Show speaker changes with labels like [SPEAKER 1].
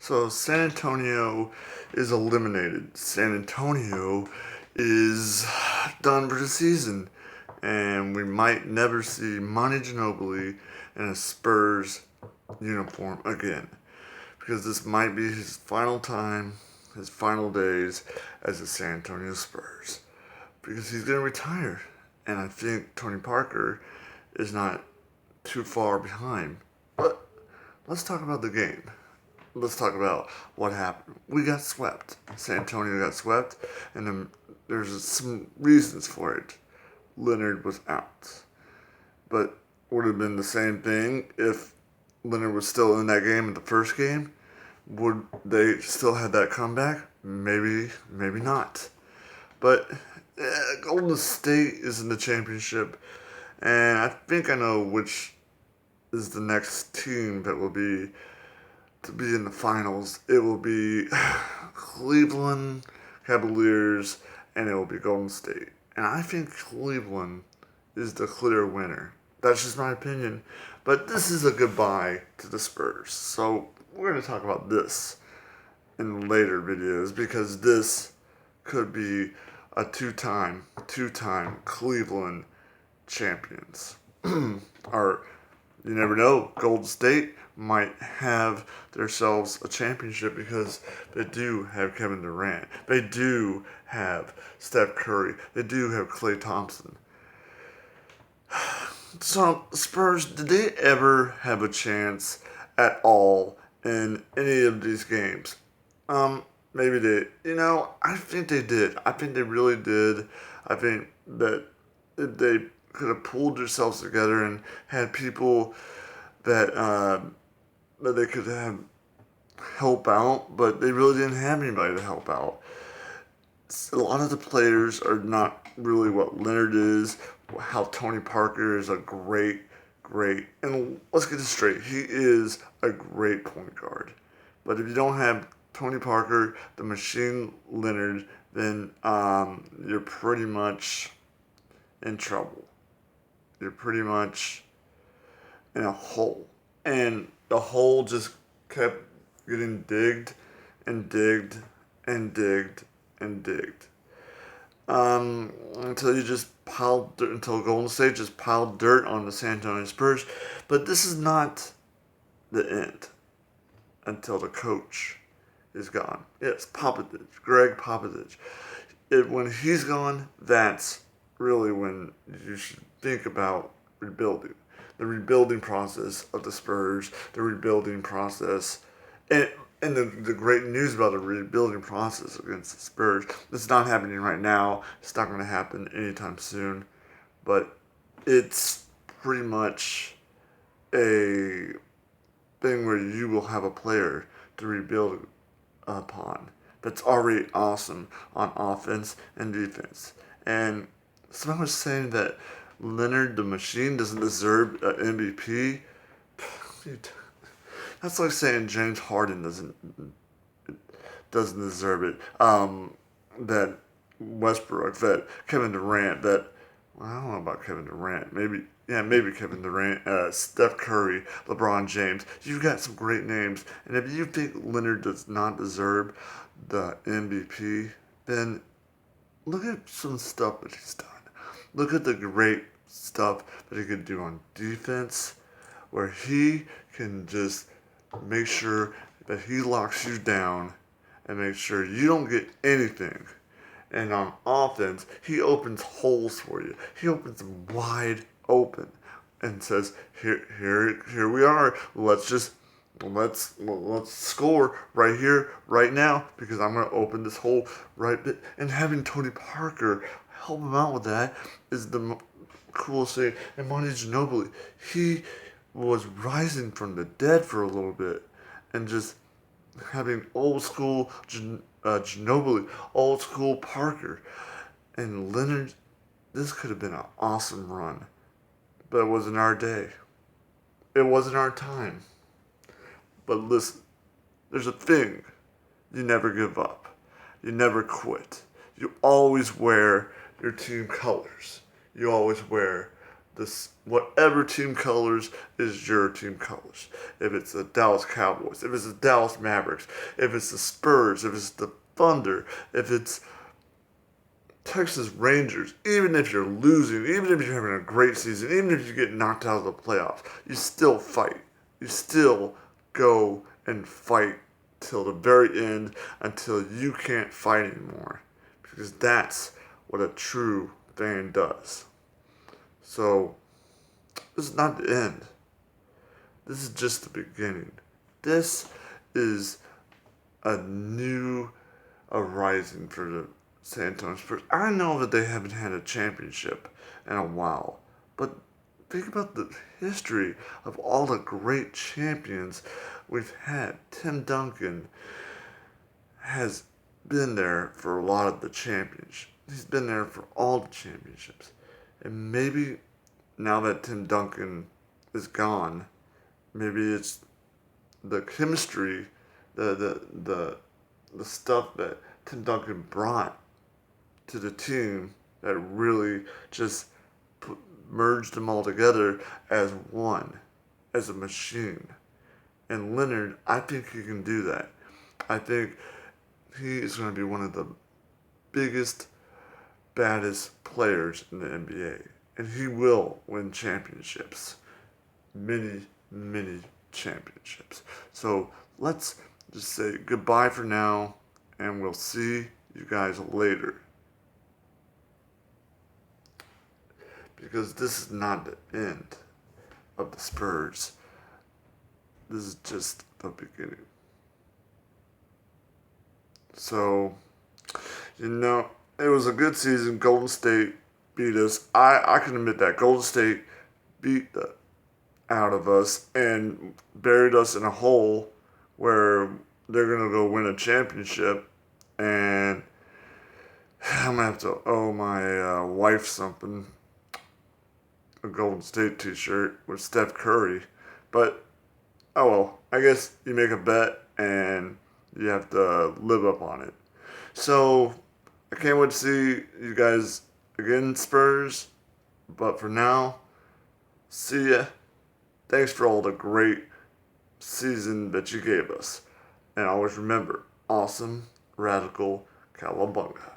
[SPEAKER 1] So San Antonio is eliminated. San Antonio is done for the season. And we might never see Manu Ginobili in a Spurs uniform again. Because this might be his final time, his final days as the San Antonio Spurs. Because he's going to retire. And I think Tony Parker is not too far behind. But let's talk about the game. Let's talk about what happened. We got swept. San Antonio got swept, and then there's some reasons for it. Leonard was out. But would have been the same thing if Leonard was still in that game in the first game. Would they still have that comeback? Maybe, maybe not. But Golden State is in the championship, and I think I know which is the next team that will be to be in the finals. It will be Cleveland Cavaliers, and it will be Golden State. And I think Cleveland is the clear winner. That's just my opinion. But this is a goodbye to the Spurs. So we're going to talk about this in later videos because this could be a two-time Cleveland champions. Or you never know, Golden State might have themselves a championship because they do have Kevin Durant. They do have Steph Curry. They do have Klay Thompson. So, Spurs, did they ever have a chance at all in any of these games? Maybe they, I think they did. I think they really did. I think that they could have pulled themselves together and had people that that they could have help out, but they really didn't have anybody to help out. A lot of the players are not really what Leonard is, how Tony Parker is a great, and let's get this straight, he is a great point guard. But if you don't have Tony Parker, the machine Leonard, then you're pretty much in trouble. You're pretty much in a hole. And the hole just kept getting digged and digged and digged and digged. Until you just piled dirt, until Golden State just piled dirt on the San Antonio Spurs. But this is not the end until the coach is gone. Yes, Popovich, Greg Popovich. When he's gone, that's really when you should think about rebuilding. The rebuilding process of the Spurs, the rebuilding process, and the great news about the rebuilding process against the Spurs, it's not happening right now. It's not going to happen anytime soon. But it's pretty much a thing where you will have a player to rebuild upon that's already awesome on offense and defense. And someone was saying that Leonard the Machine doesn't deserve an MVP. That's like saying James Harden doesn't deserve it. That Westbrook, that Kevin Durant, that I don't know about Kevin Durant. Maybe Kevin Durant, Steph Curry, LeBron James. You've got some great names, and if you think Leonard does not deserve the MVP, then look at some stuff that he's done. Look at the great stuff that he could do on defense, where he can just make sure that he locks you down and make sure you don't get anything. And on offense, he opens holes for you. He opens them wide open and says, "Here we are. Let's score right here, right now, because I'm gonna open this hole right bit." And having Tony Parker help him out with that is the coolest thing. And Manu Ginobili, he was rising from the dead for a little bit, and just having old school Ginobili, old school Parker, and Leonard. This could have been an awesome run, but it wasn't our day. It wasn't our time. But listen, there's a thing: you never give up, you never quit. You always wear your team colors. You always wear This whatever team colors is your team colors. If it's the Dallas Cowboys, if it's the Dallas Mavericks, if it's the Spurs, if it's the Thunder, if it's Texas Rangers, even if you're losing, even if you're having a great season, even if you get knocked out of the playoffs, you still fight. You still go and fight till the very end until you can't fight anymore. Because that's what a true fan does. So, this is not the end. This is just the beginning. This is a new arising for the San Antonio Spurs. I know that they haven't had a championship in a while, but think about the history of all the great champions we've had. Tim Duncan has been there for a lot of the championships. He's been there for all the championships. And maybe now that Tim Duncan is gone, maybe it's the chemistry, the stuff that Tim Duncan brought to the team that really just merged them all together as one, as a machine. And Leonard, I think he can do that. I think he is going to be one of the biggest, baddest players in the NBA. And he will win championships. Many, many championships. So let's just say goodbye for now, and we'll see you guys later. Because this is not the end of the Spurs. This is just the beginning. So, it was a good season. Golden State beat us. I can admit that. Golden State beat the out of us and buried us in a hole where they're going to go win a championship. And I'm going to have to owe my wife something. A Golden State t-shirt with Steph Curry. But, oh well. I guess you make a bet and you have to live up on it. So, I can't wait to see you guys again, Spurs. But for now, see ya. Thanks for all the great season that you gave us. And always remember, awesome, radical, cowabunga.